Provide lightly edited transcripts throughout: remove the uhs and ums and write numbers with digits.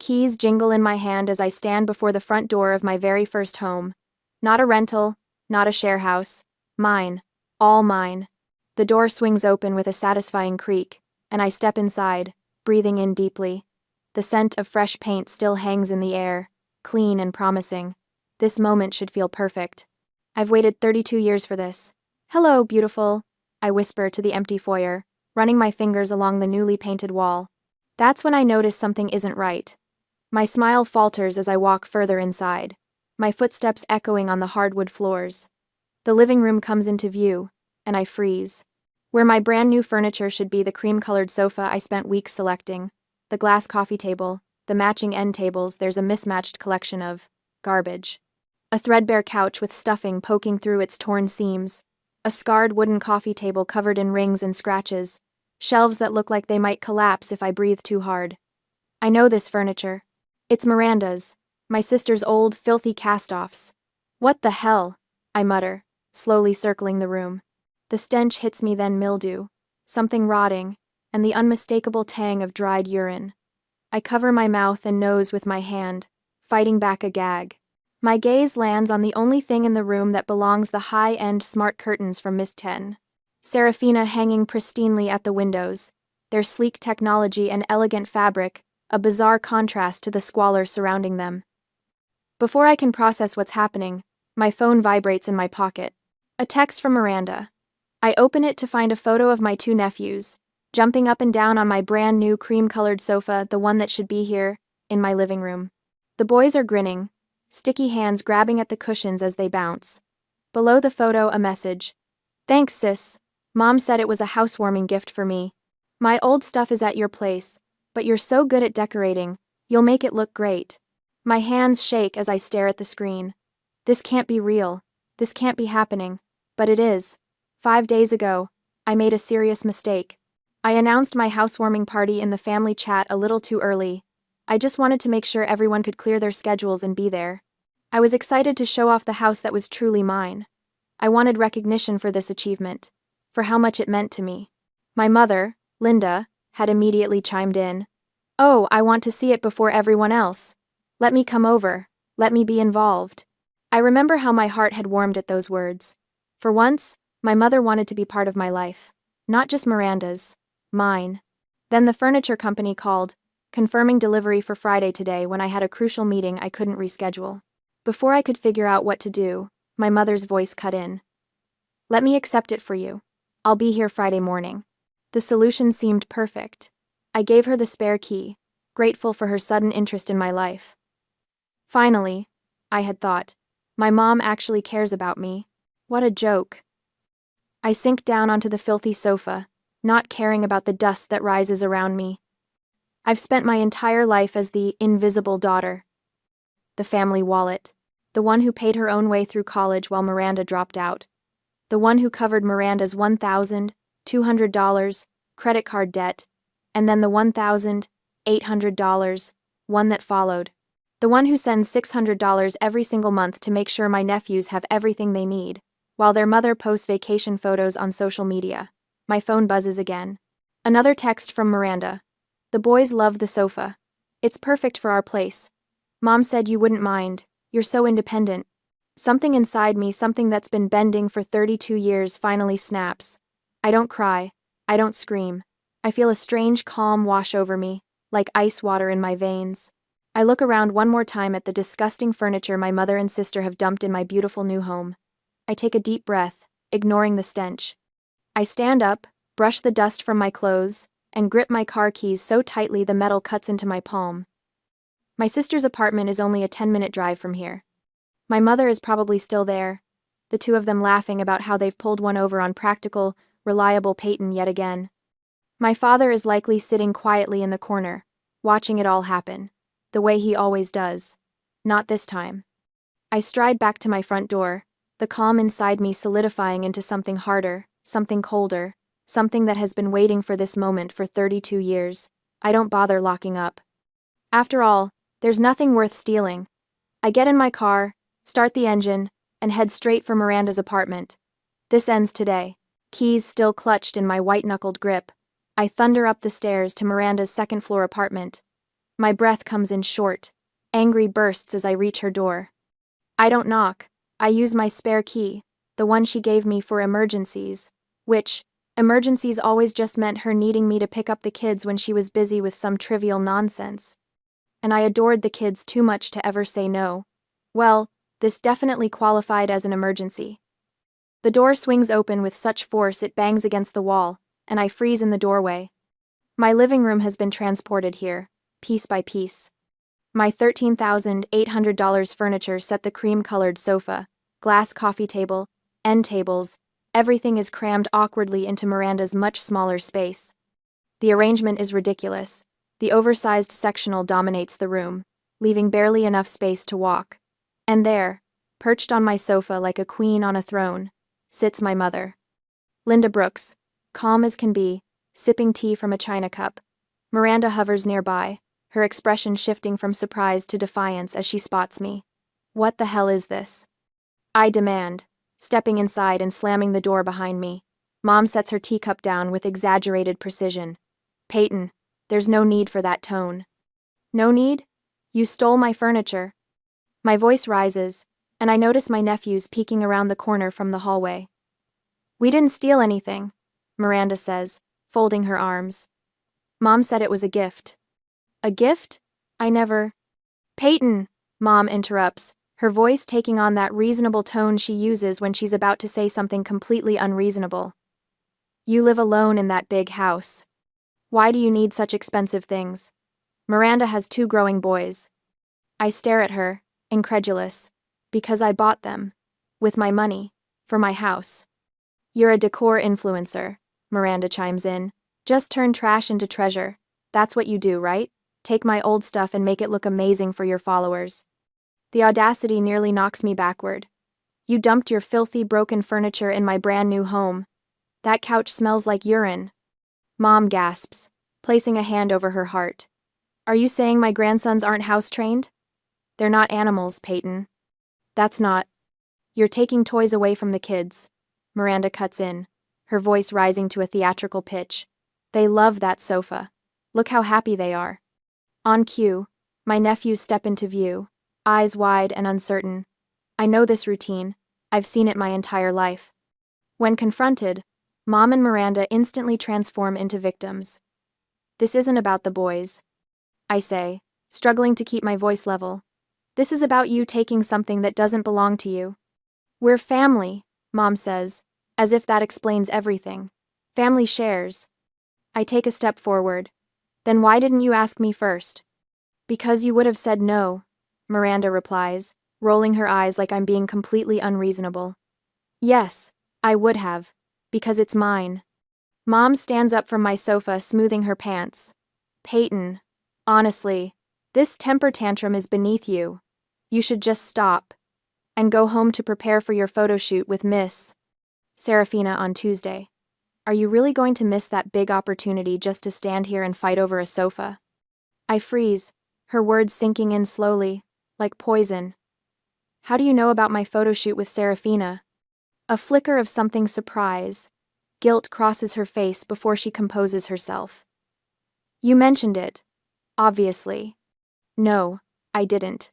Keys jingle in my hand as I stand before the front door of my very first home. Not a rental, not a share house. Mine. All mine. The door swings open with a satisfying creak, and I step inside, breathing in deeply. The scent of fresh paint still hangs in the air, clean and promising. This moment should feel perfect. I've waited 32 years for this. Hello, beautiful, I whisper to the empty foyer, running my fingers along the newly painted wall. That's when I notice something isn't right. My smile falters as I walk further inside, my footsteps echoing on the hardwood floors. The living room comes into view, and I freeze. Where my brand new furniture should be the cream-colored sofa I spent weeks selecting, the glass coffee table, the matching end tables, there's a mismatched collection of garbage. A threadbare couch with stuffing poking through its torn seams, a scarred wooden coffee table covered in rings and scratches, shelves that look like they might collapse if I breathe too hard. I know this furniture. It's Miranda's, my sister's old, filthy cast-offs. What the hell? I mutter, slowly circling the room. The stench hits me, then mildew, something rotting, and the unmistakable tang of dried urine. I cover my mouth and nose with my hand, fighting back a gag. My gaze lands on the only thing in the room that belongs, the high-end smart curtains from Miss 10. Serafina hanging pristinely at the windows, their sleek technology and elegant fabric, a bizarre contrast to the squalor surrounding them. Before I can process what's happening, my phone vibrates in my pocket. A text from Miranda. I open it to find a photo of my two nephews, jumping up and down on my brand new cream-colored sofa, the one that should be here, in my living room. The boys are grinning, sticky hands grabbing at the cushions as they bounce. Below the photo, a message. Thanks, sis. Mom said it was a housewarming gift for me. My old stuff is at your place, but you're so good at decorating, you'll make it look great. My hands shake as I stare at the screen. This can't be real. This can't be happening. But it is. 5 days ago, I made a serious mistake. I announced my housewarming party in the family chat a little too early. I just wanted to make sure everyone could clear their schedules and be there. I was excited to show off the house that was truly mine. I wanted recognition for this achievement, for how much it meant to me. My mother, Linda, had immediately chimed in. Oh, I want to see it before everyone else. Let me come over. Let me be involved. I remember how my heart had warmed at those words. For once, my mother wanted to be part of my life. Not just Miranda's. Mine. Then the furniture company called, confirming delivery for Friday today when I had a crucial meeting I couldn't reschedule. Before I could figure out what to do, my mother's voice cut in. Let me accept it for you. I'll be here Friday morning. The solution seemed perfect. I gave her the spare key, grateful for her sudden interest in my life. Finally, I had thought, my mom actually cares about me. What a joke. I sink down onto the filthy sofa, not caring about the dust that rises around me. I've spent my entire life as the invisible daughter. The family wallet. The one who paid her own way through college while Miranda dropped out. The one who covered Miranda's $1,200 credit card debt, and then the $1,800 one that followed. The one who sends $600 every single month to make sure my nephews have everything they need, while their mother posts vacation photos on social media. My phone buzzes again. Another text from Miranda. The boys love the sofa. It's perfect for our place. Mom said you wouldn't mind. You're so independent. Something inside me, something that's been bending for 32 years, finally snaps. I don't cry. I don't scream. I feel a strange calm wash over me, like ice water in my veins. I look around one more time at the disgusting furniture my mother and sister have dumped in my beautiful new home. I take a deep breath, ignoring the stench. I stand up, brush the dust from my clothes, and grip my car keys so tightly the metal cuts into my palm. My sister's apartment is only a 10-minute drive from here. My mother is probably still there, the two of them laughing about how they've pulled one over on practical, reliable Peyton yet again. My father is likely sitting quietly in the corner, watching it all happen, the way he always does. Not this time. I stride back to my front door, the calm inside me solidifying into something harder, something colder, something that has been waiting for this moment for 32 years. I don't bother locking up. After all, there's nothing worth stealing. I get in my car, start the engine, and head straight for Miranda's apartment. This ends today. Keys still clutched in my white-knuckled grip. I thunder up the stairs to Miranda's second-floor apartment. My breath comes in short, angry bursts as I reach her door. I don't knock. I use my spare key, the one she gave me for emergencies, which, emergencies always just meant her needing me to pick up the kids when she was busy with some trivial nonsense. And I adored the kids too much to ever say no. Well, this definitely qualified as an emergency. The door swings open with such force it bangs against the wall, and I freeze in the doorway. My living room has been transported here, piece by piece. My $13,800 furniture set the cream-colored sofa, glass coffee table, end tables, everything is crammed awkwardly into Miranda's much smaller space. The arrangement is ridiculous. The oversized sectional dominates the room, leaving barely enough space to walk. And there, perched on my sofa like a queen on a throne, sits my mother. Linda Brooks, calm as can be, sipping tea from a china cup. Miranda hovers nearby, her expression shifting from surprise to defiance as she spots me. What the hell is this? I demand, stepping inside and slamming the door behind me. Mom sets her teacup down with exaggerated precision. Peyton, there's no need for that tone. No need? You stole my furniture. My voice rises, and I notice my nephews peeking around the corner from the hallway. We didn't steal anything, Miranda says, folding her arms. Mom said it was a gift. A gift? I never... Peyton, Mom interrupts, her voice taking on that reasonable tone she uses when she's about to say something completely unreasonable. You live alone in that big house. Why do you need such expensive things? Miranda has 2 growing boys. I stare at her, incredulous. Because I bought them. With my money. For my house. You're a decor influencer, Miranda chimes in. Just turn trash into treasure. That's what you do, right? Take my old stuff and make it look amazing for your followers. The audacity nearly knocks me backward. You dumped your filthy, broken furniture in my brand new home. That couch smells like urine. Mom gasps, placing a hand over her heart. Are you saying my grandsons aren't house-trained? They're not animals, Peyton. That's not. You're taking toys away from the kids. Miranda cuts in, her voice rising to a theatrical pitch. They love that sofa. Look how happy they are. On cue, my nephews step into view, eyes wide and uncertain. I know this routine. I've seen it my entire life. When confronted, Mom and Miranda instantly transform into victims. This isn't about the boys, I say, struggling to keep my voice level. This is about you taking something that doesn't belong to you. We're family, Mom says, as if that explains everything. Family shares. I take a step forward. Then why didn't you ask me first? Because you would have said no, Miranda replies, rolling her eyes like I'm being completely unreasonable. Yes, I would have. Because it's mine. Mom stands up from my sofa, smoothing her pants. Peyton, honestly, this temper tantrum is beneath you. You should just stop. And go home to prepare for your photo shoot with Miss Serafina on Tuesday. Are you really going to miss that big opportunity just to stand here and fight over a sofa? I freeze, her words sinking in slowly, like poison. How do you know about my photo shoot with Serafina? A flicker of something surprise. Guilt crosses her face before she composes herself. You mentioned it. Obviously. No, I didn't.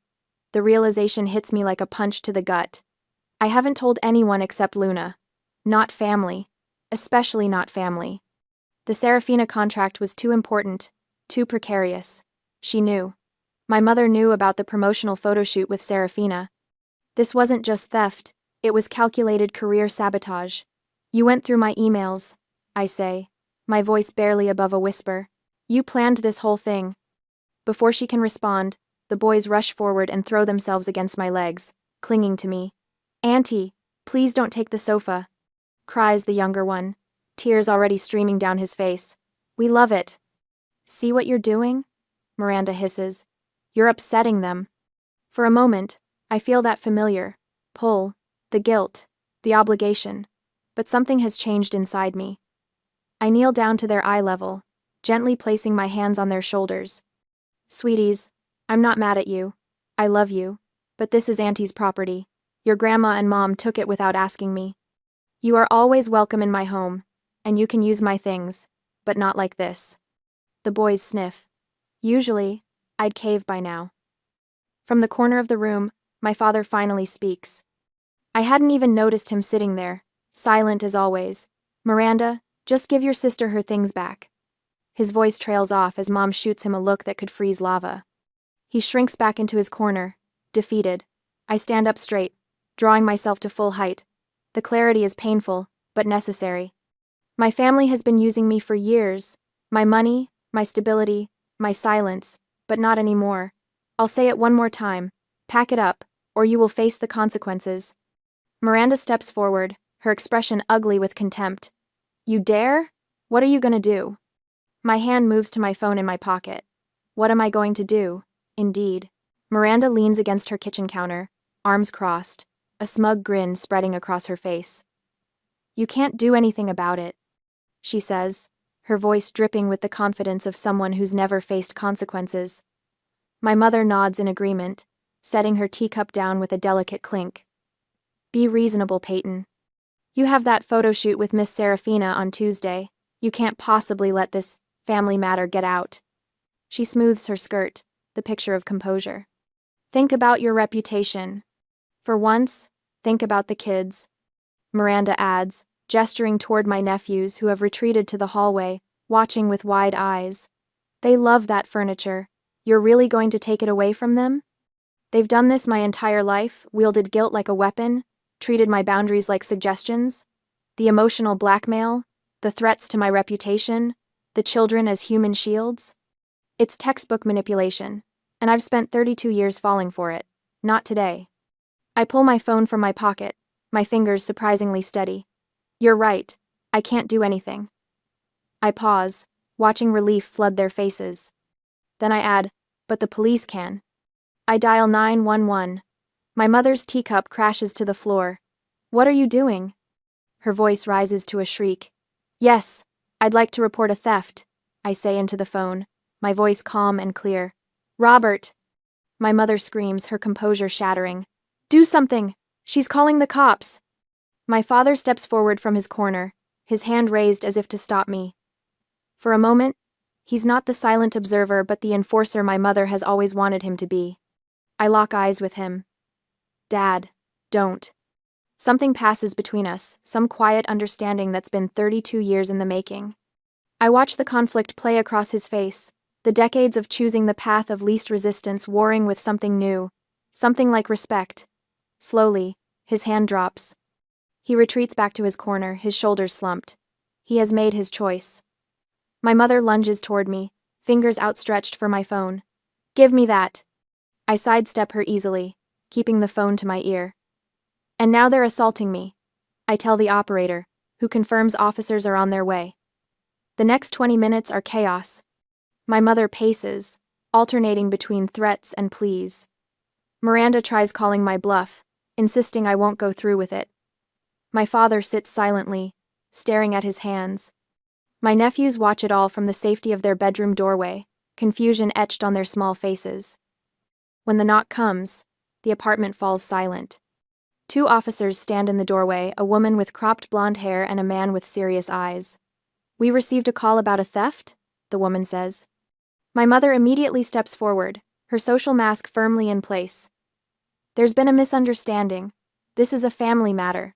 The realization hits me like a punch to the gut. I haven't told anyone except Luna. Not family. Especially not family. The Serafina contract was too important, too precarious. She knew. My mother knew about the promotional photo shoot with Serafina. This wasn't just theft, it was calculated career sabotage. You went through my emails, I say, my voice barely above a whisper. You planned this whole thing. Before she can respond, the boys rush forward and throw themselves against my legs, clinging to me. Auntie, please don't take the sofa, cries the younger one, tears already streaming down his face. We love it. See what you're doing? Miranda hisses. You're upsetting them. For a moment, I feel that familiar pull, the guilt, the obligation. But something has changed inside me. I kneel down to their eye level, gently placing my hands on their shoulders. Sweeties, I'm not mad at you. I love you. But this is Auntie's property. Your grandma and mom took it without asking me. You are always welcome in my home, and you can use my things, but not like this. The boys sniff. Usually, I'd cave by now. From the corner of the room, my father finally speaks. I hadn't even noticed him sitting there, silent as always. Miranda, just give your sister her things back. His voice trails off as Mom shoots him a look that could freeze lava. He shrinks back into his corner, defeated. I stand up straight, drawing myself to full height. The clarity is painful, but necessary. My family has been using me for years. My money, my stability, my silence, but not anymore. I'll say it one more time. Pack it up, or you will face the consequences. Miranda steps forward, her expression ugly with contempt. You dare? What are you gonna do? My hand moves to my phone in my pocket. What am I going to do? Indeed. Miranda leans against her kitchen counter, arms crossed, a smug grin spreading across her face. You can't do anything about it, she says, her voice dripping with the confidence of someone who's never faced consequences. My mother nods in agreement, setting her teacup down with a delicate clink. Be reasonable, Peyton. You have that photo shoot with Miss Serafina on Tuesday. You can't possibly let this family matter get out. She smooths her skirt, the picture of composure. Think about your reputation. For once, think about the kids. Miranda adds, gesturing toward my nephews who have retreated to the hallway, watching with wide eyes. They love that furniture. You're really going to take it away from them? They've done this my entire life, wielded guilt like a weapon, treated my boundaries like suggestions. The emotional blackmail, the threats to my reputation, the children as human shields. It's textbook manipulation, and I've spent 32 years falling for it. Not today. I pull my phone from my pocket, my fingers surprisingly steady. You're right, I can't do anything. I pause, watching relief flood their faces. Then I add, but the police can. I dial 911. My mother's teacup crashes to the floor. What are you doing? Her voice rises to a shriek. Yes, I'd like to report a theft, I say into the phone, my voice calm and clear. Robert! My mother screams, her composure shattering. Do something! She's calling the cops! My father steps forward from his corner, his hand raised as if to stop me. For a moment, he's not the silent observer but the enforcer my mother has always wanted him to be. I lock eyes with him. Dad, don't. Something passes between us, some quiet understanding that's been 32 years in the making. I watch the conflict play across his face, the decades of choosing the path of least resistance warring with something new, something like respect. Slowly, his hand drops. He retreats back to his corner, his shoulders slumped. He has made his choice. My mother lunges toward me, fingers outstretched for my phone. Give me that. I sidestep her easily, keeping the phone to my ear. And now they're assaulting me. I tell the operator, who confirms officers are on their way. The next 20 minutes are chaos. My mother paces, alternating between threats and pleas. Miranda tries calling my bluff, insisting I won't go through with it. My father sits silently, staring at his hands. My nephews watch it all from the safety of their bedroom doorway, confusion etched on their small faces. When the knock comes, the apartment falls silent. 2 officers stand in the doorway, a woman with cropped blonde hair and a man with serious eyes. We received a call about a theft, the woman says. My mother immediately steps forward, her social mask firmly in place. There's been a misunderstanding. This is a family matter.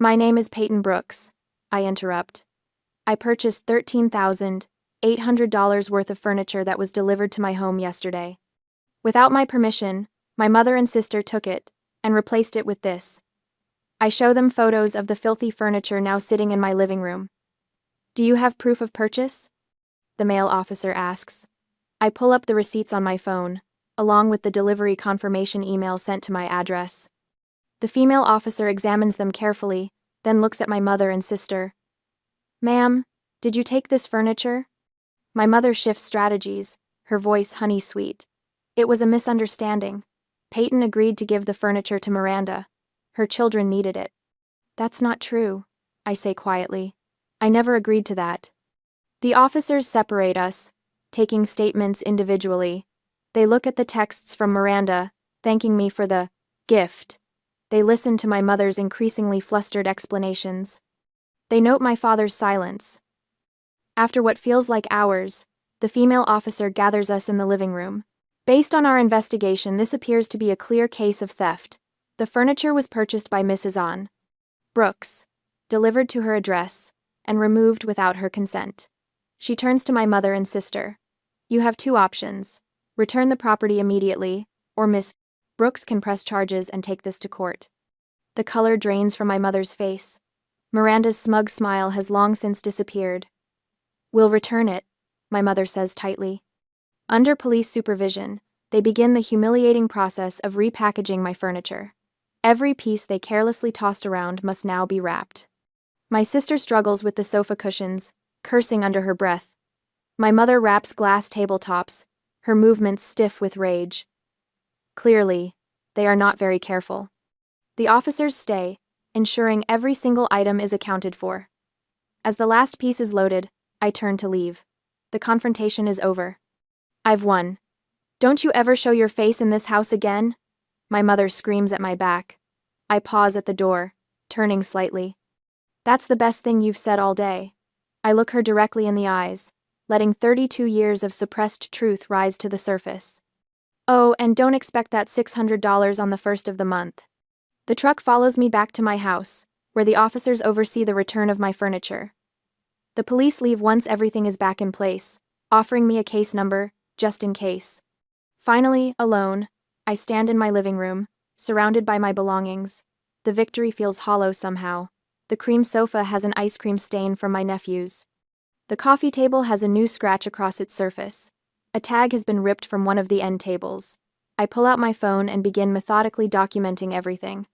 My name is Peyton Brooks, I interrupt. I purchased $13,800 worth of furniture that was delivered to my home yesterday. Without my permission, my mother and sister took it and replaced it with this. I show them photos of the filthy furniture now sitting in my living room. Do you have proof of purchase? The male officer asks. I pull up the receipts on my phone, along with the delivery confirmation email sent to my address. The female officer examines them carefully, then looks at my mother and sister. Ma'am, did you take this furniture? My mother shifts strategies, her voice honey-sweet. It was a misunderstanding. Peyton agreed to give the furniture to Miranda. Her children needed it. That's not true, I say quietly. I never agreed to that. The officers separate us, taking statements individually. They look at the texts from Miranda, thanking me for the gift. They listen to my mother's increasingly flustered explanations. They note my father's silence. After what feels like hours, the female officer gathers us in the living room. Based on our investigation, this appears to be a clear case of theft. The furniture was purchased by Mrs. An Brooks, delivered to her address, and removed without her consent. She turns to my mother and sister. You have two options. Return the property immediately, or Miss Brooks can press charges and take this to court. The color drains from my mother's face. Miranda's smug smile has long since disappeared. We'll return it, my mother says tightly. Under police supervision, they begin the humiliating process of repackaging my furniture. Every piece they carelessly tossed around must now be wrapped. My sister struggles with the sofa cushions, cursing under her breath. My mother wraps glass tabletops, her movements stiff with rage. Clearly, they are not very careful. The officers stay, ensuring every single item is accounted for. As the last piece is loaded, I turn to leave. The confrontation is over. I've won. Don't you ever show your face in this house again? My mother screams at my back. I pause at the door, turning slightly. That's the best thing you've said all day. I look her directly in the eyes, letting 32 years of suppressed truth rise to the surface. Oh, and don't expect that $600 on the first of the month. The truck follows me back to my house, where the officers oversee the return of my furniture. The police leave once everything is back in place, offering me a case number, just in case. Finally, alone, I stand in my living room, surrounded by my belongings. The victory feels hollow somehow. The cream sofa has an ice cream stain from my nephews. The coffee table has a new scratch across its surface. A tag has been ripped from one of the end tables. I pull out my phone and begin methodically documenting everything.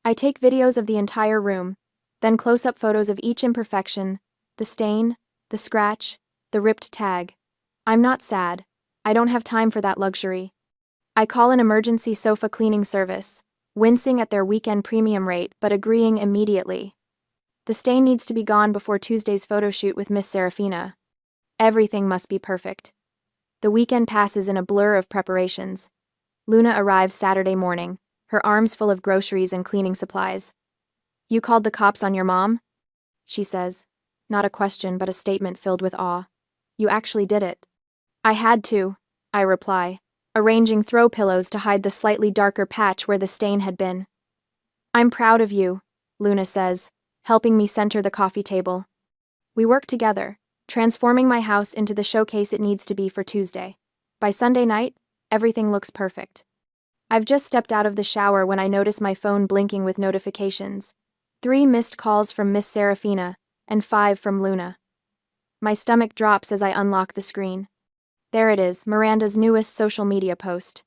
I take videos of the entire room, then close-up photos of each imperfection, the stain, the scratch, the ripped tag. I'm not sad. I don't have time for that luxury. I call an emergency sofa cleaning service, wincing at their weekend premium rate but agreeing immediately. The stain needs to be gone before Tuesday's photo shoot with Miss Serafina. Everything must be perfect. The weekend passes in a blur of preparations. Luna arrives Saturday morning, her arms full of groceries and cleaning supplies. You called the cops on your mom? She says. Not a question but a statement filled with awe. You actually did it. I had to, I reply, arranging throw pillows to hide the slightly darker patch where the stain had been. I'm proud of you, Luna says, helping me center the coffee table. We work together, transforming my house into the showcase it needs to be for Tuesday. By Sunday night, everything looks perfect. I've just stepped out of the shower when I notice my phone blinking with notifications. 3 missed calls from Miss Serafina, and 5 from Luna. My stomach drops as I unlock the screen. There it is, Miranda's newest social media post.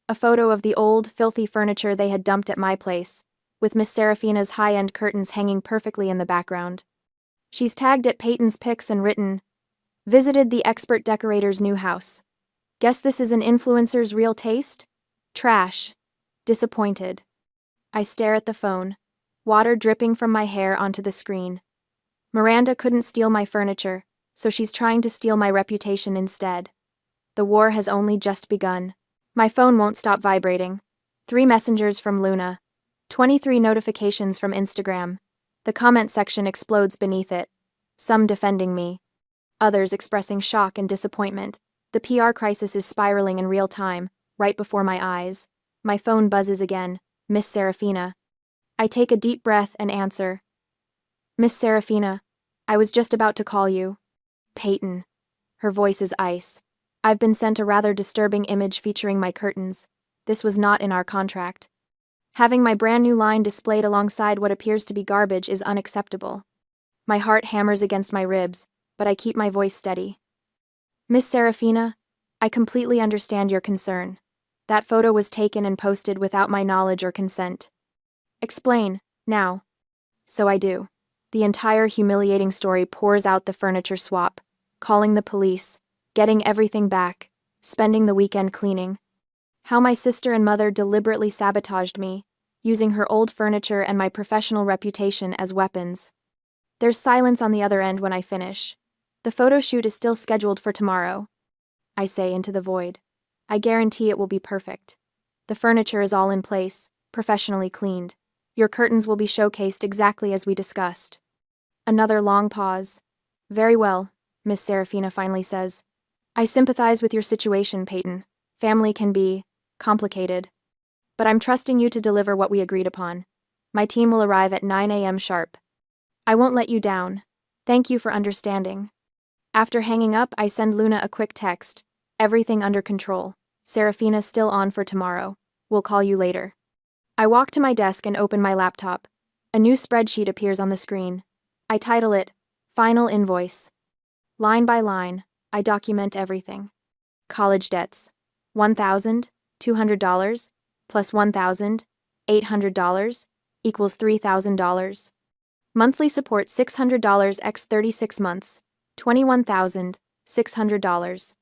A photo of the old, filthy furniture they had dumped at my place, with Miss Serafina's high-end curtains hanging perfectly in the background. She's tagged at Peyton's pics and written, "Visited the expert decorator's new house. Guess this is an influencer's real taste? Trash. Disappointed." I stare at the phone, water dripping from my hair onto the screen. Miranda couldn't steal my furniture, so she's trying to steal my reputation instead. The war has only just begun. My phone won't stop vibrating. 3 messengers from Luna. 23 notifications from Instagram. The comment section explodes beneath it. Some defending me. Others expressing shock and disappointment. The PR crisis is spiraling in real time, right before my eyes. My phone buzzes again. Miss Serafina. I take a deep breath and answer. Miss Serafina, I was just about to call you. Peyton. Her voice is ice. I've been sent a rather disturbing image featuring my curtains. This was not in our contract. Having my brand new line displayed alongside what appears to be garbage is unacceptable. My heart hammers against my ribs, but I keep my voice steady. Miss Serafina, I completely understand your concern. That photo was taken and posted without my knowledge or consent. Explain, now. So I do. The entire humiliating story pours out the furniture swap, calling the police, getting everything back, spending the weekend cleaning. How my sister and mother deliberately sabotaged me, using her old furniture and my professional reputation as weapons. There's silence on the other end when I finish. The photo shoot is still scheduled for tomorrow. I say into the void. I guarantee it will be perfect. The furniture is all in place, professionally cleaned. Your curtains will be showcased exactly as we discussed. Another long pause. Very well, Miss Serafina finally says. I sympathize with your situation, Peyton. Family can be complicated. But I'm trusting you to deliver what we agreed upon. My team will arrive at 9 a.m. sharp. I won't let you down. Thank you for understanding. After hanging up, I send Luna a quick text. Everything under control. Serafina still on for tomorrow. We'll call you later. I walk to my desk and open my laptop. A new spreadsheet appears on the screen. I title it, Final Invoice. Line by line, I document everything. College debts, $1,200 plus $1,800 equals $3,000. Monthly support $600 x 36 months, $21,600.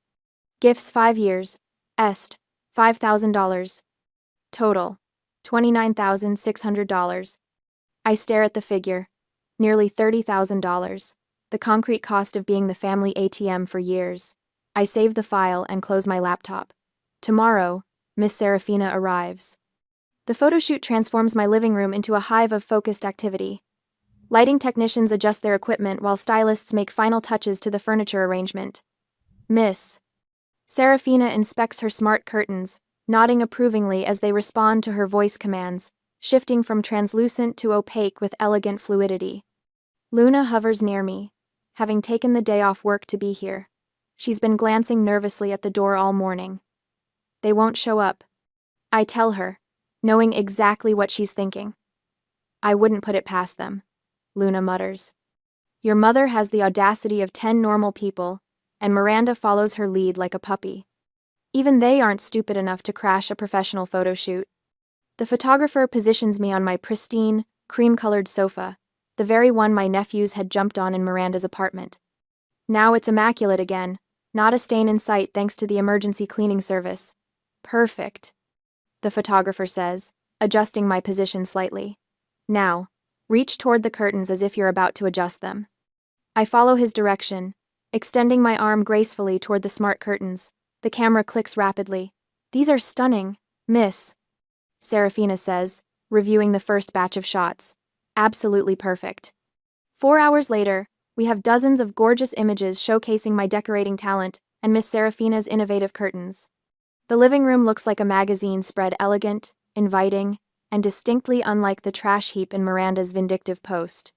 Gifts 5 years, est, $5,000. Total, $29,600. I stare at the figure, nearly $30,000, the concrete cost of being the family ATM for years. I save the file and close my laptop. Tomorrow, Miss Serafina arrives. The photoshoot transforms my living room into a hive of focused activity. Lighting technicians adjust their equipment while stylists make final touches to the furniture arrangement. Miss Serafina inspects her smart curtains, nodding approvingly as they respond to her voice commands, shifting from translucent to opaque with elegant fluidity. Luna hovers near me, having taken the day off work to be here. She's been glancing nervously at the door all morning. They won't show up. I tell her, knowing exactly what she's thinking. I wouldn't put it past them, Luna mutters. Your mother has the audacity of 10 normal people, and Miranda follows her lead like a puppy. Even they aren't stupid enough to crash a professional photo shoot. The photographer positions me on my pristine, cream-colored sofa, the very one my nephews had jumped on in Miranda's apartment. Now it's immaculate again, not a stain in sight thanks to the emergency cleaning service. Perfect, the photographer says, adjusting my position slightly. Now, reach toward the curtains as if you're about to adjust them. I follow his direction, extending my arm gracefully toward the smart curtains. The camera clicks rapidly. These are stunning, Miss Serafina says, reviewing the first batch of shots. Absolutely perfect. 4 hours later, we have dozens of gorgeous images showcasing my decorating talent and Miss Serafina's innovative curtains. The living room looks like a magazine spread elegant, inviting, and distinctly unlike the trash heap in Miranda's vindictive post.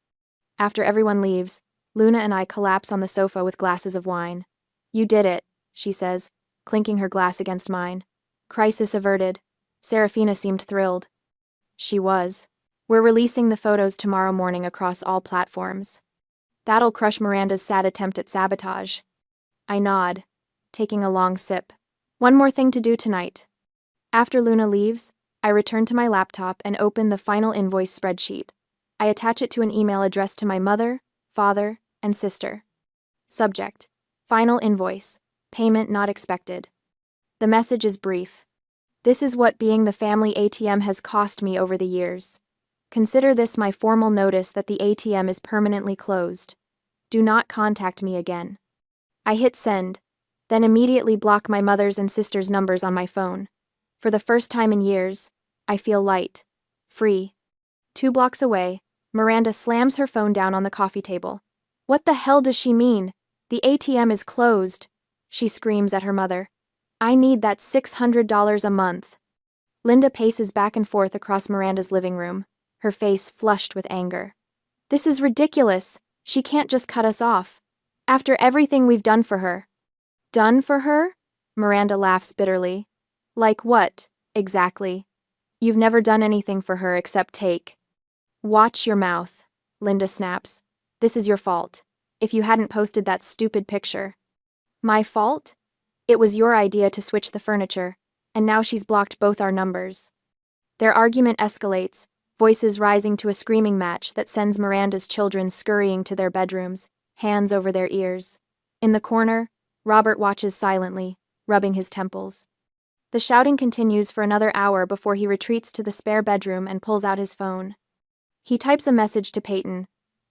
After everyone leaves, Luna and I collapse on the sofa with glasses of wine. You did it, she says, clinking her glass against mine. Crisis averted. Serafina seemed thrilled. She was. We're releasing the photos tomorrow morning across all platforms. That'll crush Miranda's sad attempt at sabotage. I nod, taking a long sip. One more thing to do tonight. After Luna leaves, I return to my laptop and open the final invoice spreadsheet. I attach it to an email addressed to my mother, father, and sister. Subject: Final invoice. Payment not expected. The message is brief. This is what being the family ATM has cost me over the years. Consider this my formal notice that the ATM is permanently closed. Do not contact me again. I hit send, then immediately block my mother's and sister's numbers on my phone. For the first time in years, I feel light, free. 2 blocks away, Miranda slams her phone down on the coffee table. What the hell does she mean? The ATM is closed, she screams at her mother. I need that $600 a month. Linda paces back and forth across Miranda's living room, her face flushed with anger. This is ridiculous. She can't just cut us off. After everything we've done for her. Done for her? Miranda laughs bitterly. Like what, exactly? You've never done anything for her except take. Watch your mouth, Linda snaps. This is your fault. If you hadn't posted that stupid picture. My fault? It was your idea to switch the furniture, and now she's blocked both our numbers. Their argument escalates, voices rising to a screaming match that sends Miranda's children scurrying to their bedrooms, hands over their ears. In the corner, Robert watches silently, rubbing his temples. The shouting continues for another hour before he retreats to the spare bedroom and pulls out his phone. He types a message to Peyton.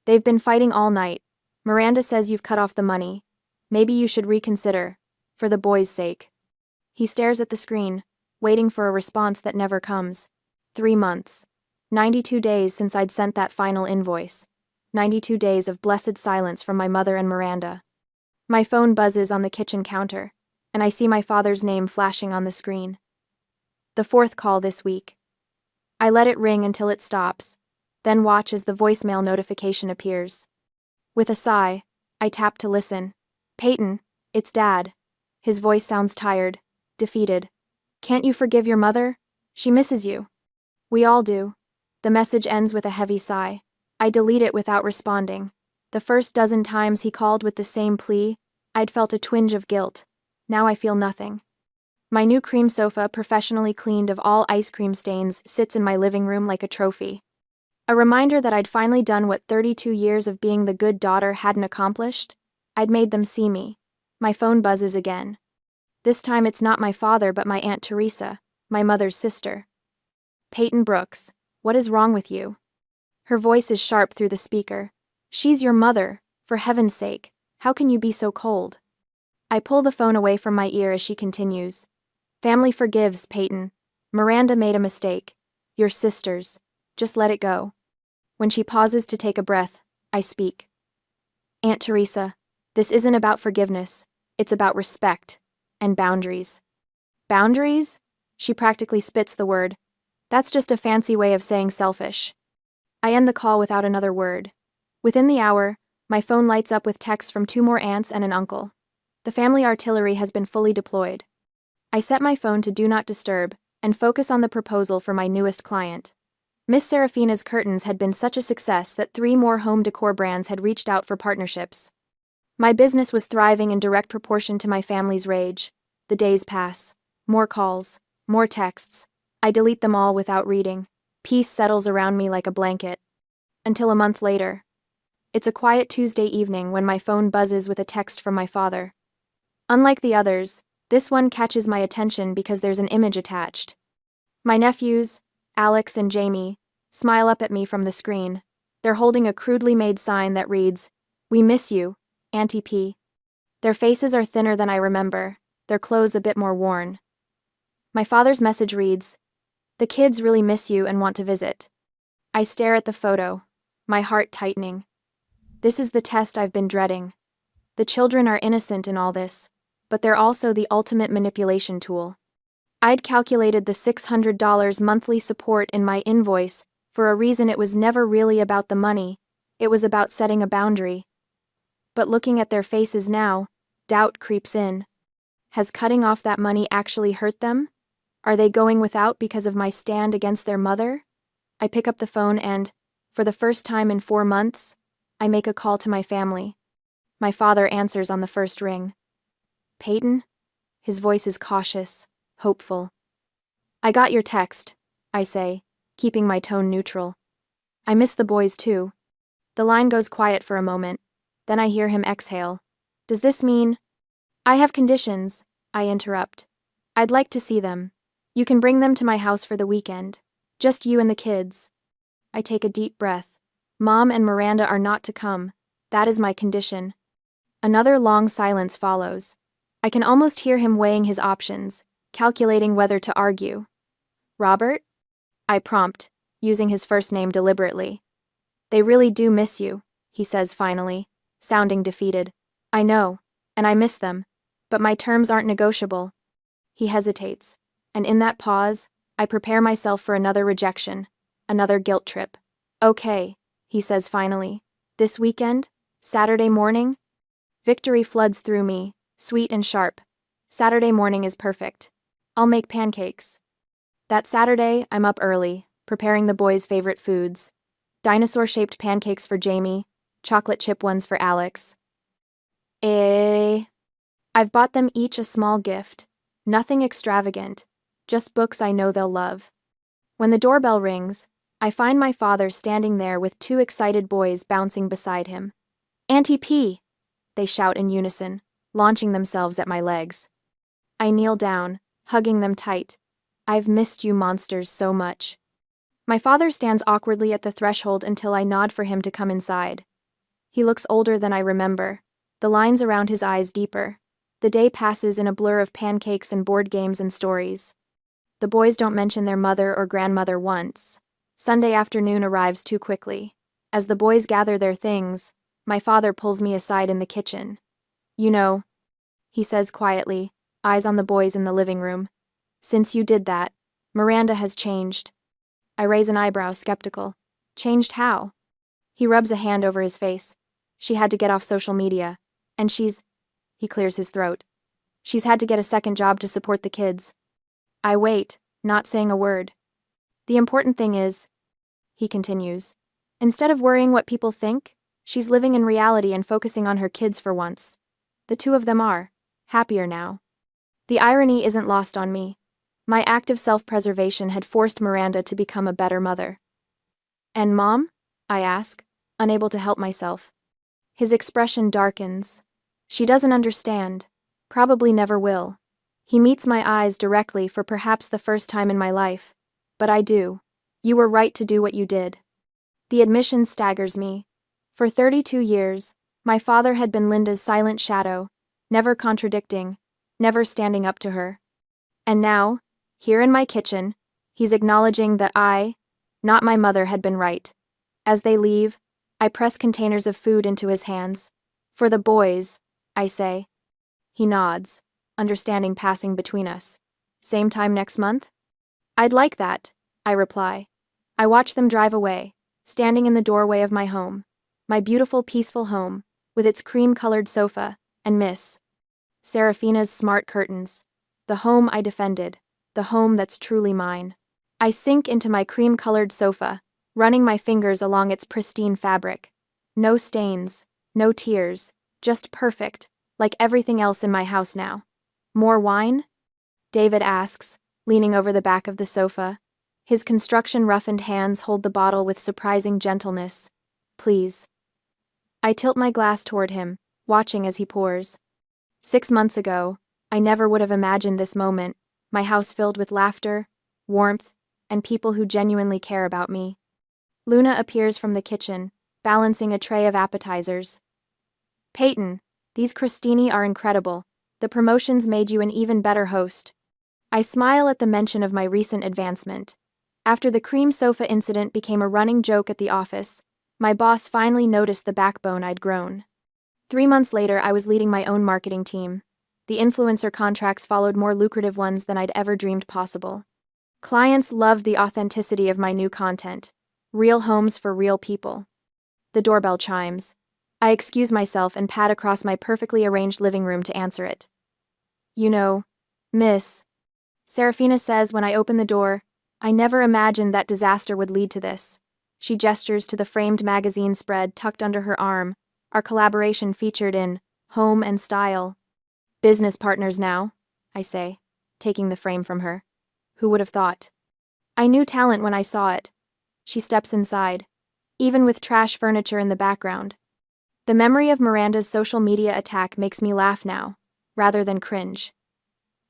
They've been fighting all night. Miranda says you've cut off the money. Maybe you should reconsider. For the boys' sake. He stares at the screen, waiting for a response that never comes. 3 months. 92 days since I'd sent that final invoice. 92 days of blessed silence from my mother and Miranda. My phone buzzes on the kitchen counter. and I see my father's name flashing on the screen. The fourth call this week. I let it ring until it stops, then watch as the voicemail notification appears. With a sigh, I tap to listen. Peyton, it's Dad. His voice sounds tired, defeated. Can't you forgive your mother? She misses you. We all do. The message ends with a heavy sigh. I delete it without responding. The first dozen times he called with the same plea, I'd felt a twinge of guilt. Now I feel nothing. My new cream sofa, professionally cleaned of all ice cream stains, sits in my living room like a trophy. A reminder that I'd finally done what 32 years of being the good daughter hadn't accomplished. I'd made them see me. My phone buzzes again. This time it's not my father but my Aunt Teresa, my mother's sister. Peyton Brooks, what is wrong with you? Her voice is sharp through the speaker. She's your mother, for heaven's sake, how can you be so cold? I pull the phone away from my ear as she continues. Family forgives, Peyton. Miranda made a mistake. Your sisters. Just let it go. When she pauses to take a breath, I speak. Aunt Teresa, this isn't about forgiveness. It's about respect and boundaries. Boundaries? She practically spits the word. That's just a fancy way of saying selfish. I end the call without another word. Within the hour, my phone lights up with texts from 2 more aunts and an uncle. The family artillery has been fully deployed. I set my phone to Do Not Disturb and focus on the proposal for my newest client. Miss Serafina's curtains had been such a success that 3 more home decor brands had reached out for partnerships. My business was thriving in direct proportion to my family's rage. The days pass. More calls, more texts. I delete them all without reading. Peace settles around me like a blanket. Until a month later. It's a quiet Tuesday evening when my phone buzzes with a text from my father. Unlike the others, this one catches my attention because there's an image attached. My nephews, Alex and Jamie, smile up at me from the screen. They're holding a crudely made sign that reads, "We miss you, Auntie P." Their faces are thinner than I remember, their clothes a bit more worn. My father's message reads, "The kids really miss you and want to visit." I stare at the photo, my heart tightening. This is the test I've been dreading. The children are innocent in all this, but they're also the ultimate manipulation tool. I'd calculated the $600 monthly support in my invoice for a reason. It was never really about the money, it was about setting a boundary. But looking at their faces now, doubt creeps in. Has cutting off that money actually hurt them? Are they going without because of my stand against their mother? I pick up the phone and, for the first time in 4 months, I make a call to my family. My father answers on the first ring. Peyton? His voice is cautious, hopeful. I got your text, I say, keeping my tone neutral. I miss the boys too. The line goes quiet for a moment, then I hear him exhale. Does this mean? I have conditions, I interrupt. I'd like to see them. You can bring them to my house for the weekend. Just you and the kids. I take a deep breath. Mom and Miranda are not to come. That is my condition. Another long silence follows. I can almost hear him weighing his options, calculating whether to argue. Robert? I prompt, using his first name deliberately. They really do miss you, he says finally, sounding defeated. I know, and I miss them, but my terms aren't negotiable. He hesitates, and in that pause, I prepare myself for another rejection, another guilt trip. Okay, he says finally. This weekend? Saturday morning? Victory floods through me, sweet and sharp. Saturday morning is perfect. I'll make pancakes. That Saturday, I'm up early, preparing the boys' favorite foods. Dinosaur-shaped pancakes for Jamie, chocolate chip ones for Alex. I've bought them each a small gift. Nothing extravagant, just books I know they'll love. When the doorbell rings, I find my father standing there with 2 excited boys bouncing beside him. Auntie P! They shout in unison, launching themselves at my legs. I kneel down, hugging them tight. I've missed you monsters so much. My father stands awkwardly at the threshold until I nod for him to come inside. He looks older than I remember, the lines around his eyes deeper. The day passes in a blur of pancakes and board games and stories. The boys don't mention their mother or grandmother once. Sunday afternoon arrives too quickly. As the boys gather their things, my father pulls me aside in the kitchen. You know, he says quietly, eyes on the boys in the living room. Since you did that, Miranda has changed. I raise an eyebrow, skeptical. Changed how? He rubs a hand over his face. She had to get off social media. And he clears his throat. She's had to get a second job to support the kids. I wait, not saying a word. The important thing is, he continues, instead of worrying what people think, she's living in reality and focusing on her kids for once. The two of them are happier now. The irony isn't lost on me. My active self-preservation had forced Miranda to become a better mother. And Mom? I ask, unable to help myself. His expression darkens. She doesn't understand. Probably never will. He meets my eyes directly for perhaps the first time in my life. But I do. You were right to do what you did. The admission staggers me. For 32 years, my father had been Linda's silent shadow, never contradicting, never standing up to her. And now, here in my kitchen, he's acknowledging that I, not my mother, had been right. As they leave, I press containers of food into his hands. For the boys, I say. He nods, understanding passing between us. Same time next month? I'd like that, I reply. I watch them drive away, standing in the doorway of my home. My beautiful, peaceful home, with its cream-colored sofa, and Miss Serafina's smart curtains. The home I defended, the home that's truly mine. I sink into my cream-colored sofa, running my fingers along its pristine fabric. No stains, no tears, just perfect, like everything else in my house now. More wine? David asks, leaning over the back of the sofa. His construction-roughened hands hold the bottle with surprising gentleness. Please. I tilt my glass toward him, watching as he pours. 6 months ago, I never would have imagined this moment, my house filled with laughter, warmth, and people who genuinely care about me. Luna appears from the kitchen, balancing a tray of appetizers. Peyton, these crostini are incredible. The promotions made you an even better host. I smile at the mention of my recent advancement. After the cream sofa incident became a running joke at the office, my boss finally noticed the backbone I'd grown. 3 months later, I was leading my own marketing team. The influencer contracts followed more lucrative ones than I'd ever dreamed possible. Clients loved the authenticity of my new content. Real homes for real people. The doorbell chimes. I excuse myself and pad across my perfectly arranged living room to answer it. You know, Miss Serafina says when I open the door, I never imagined that disaster would lead to this. She gestures to the framed magazine spread tucked under her arm, our collaboration featured in Home and Style. Business partners now, I say, taking the frame from her. Who would have thought? I knew talent when I saw it. She steps inside, even with trash furniture in the background. The memory of Miranda's social media attack makes me laugh now, rather than cringe.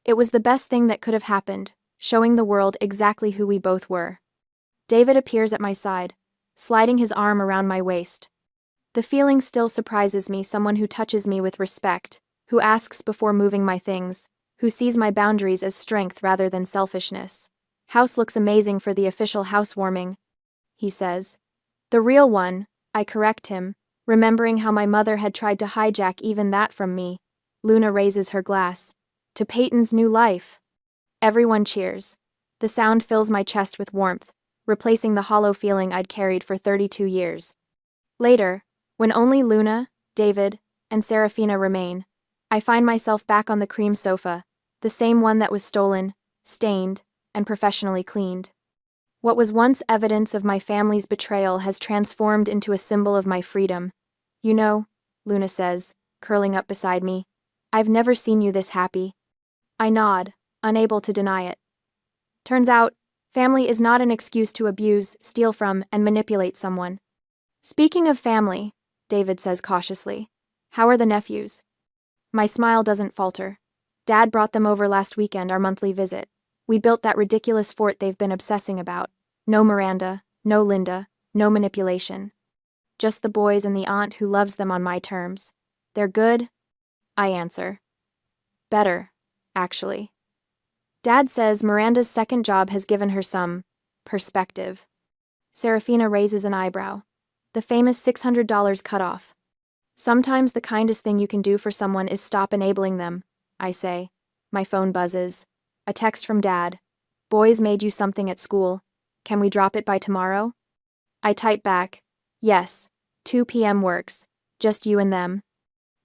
It was the best thing that could have happened, showing the world exactly who we both were. David appears at my side, sliding his arm around my waist. The feeling still surprises me, someone who touches me with respect, who asks before moving my things, who sees my boundaries as strength rather than selfishness. House looks amazing for the official housewarming, he says. The real one, I correct him, remembering how my mother had tried to hijack even that from me. Luna raises her glass. To Peyton's new life. Everyone cheers. The sound fills my chest with warmth, replacing the hollow feeling I'd carried for 32 years. Later, when only Luna, David, and Serafina remain, I find myself back on the cream sofa, the same one that was stolen, stained, and professionally cleaned. What was once evidence of my family's betrayal has transformed into a symbol of my freedom. You know, Luna says, curling up beside me, I've never seen you this happy. I nod, unable to deny it. Turns out, family is not an excuse to abuse, steal from, and manipulate someone. Speaking of family, David says cautiously, how are the nephews? My smile doesn't falter. Dad brought them over last weekend, our monthly visit. We built that ridiculous fort they've been obsessing about. No Miranda, no Linda, no manipulation. Just the boys and the aunt who loves them on my terms. They're good? I answer. Better, actually. Dad says Miranda's second job has given her some perspective. Serafina raises an eyebrow. The famous $600 cutoff. Sometimes the kindest thing you can do for someone is stop enabling them, I say. My phone buzzes. A text from Dad. Boys made you something at school. Can we drop it by tomorrow? I type back. Yes. 2 p.m. works. Just you and them.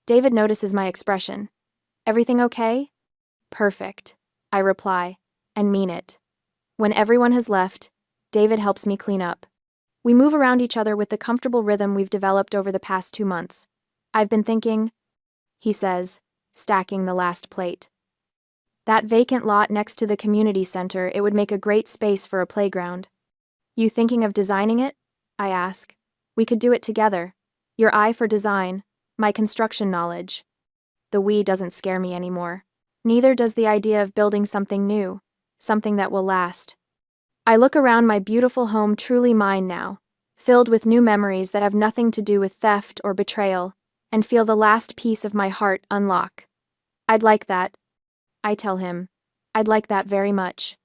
David notices my expression. Everything okay? Perfect. I reply, and mean it. When everyone has left, David helps me clean up. We move around each other with the comfortable rhythm we've developed over the past 2 months. I've been thinking, he says, stacking the last plate. That vacant lot next to the community center, it would make a great space for a playground. You thinking of designing it? I ask. We could do it together. Your eye for design, my construction knowledge. The we doesn't scare me anymore. Neither does the idea of building something new, something that will last. I look around my beautiful home, truly mine now, filled with new memories that have nothing to do with theft or betrayal, and feel the last piece of my heart unlock. I'd like that. I tell him, I'd like that very much.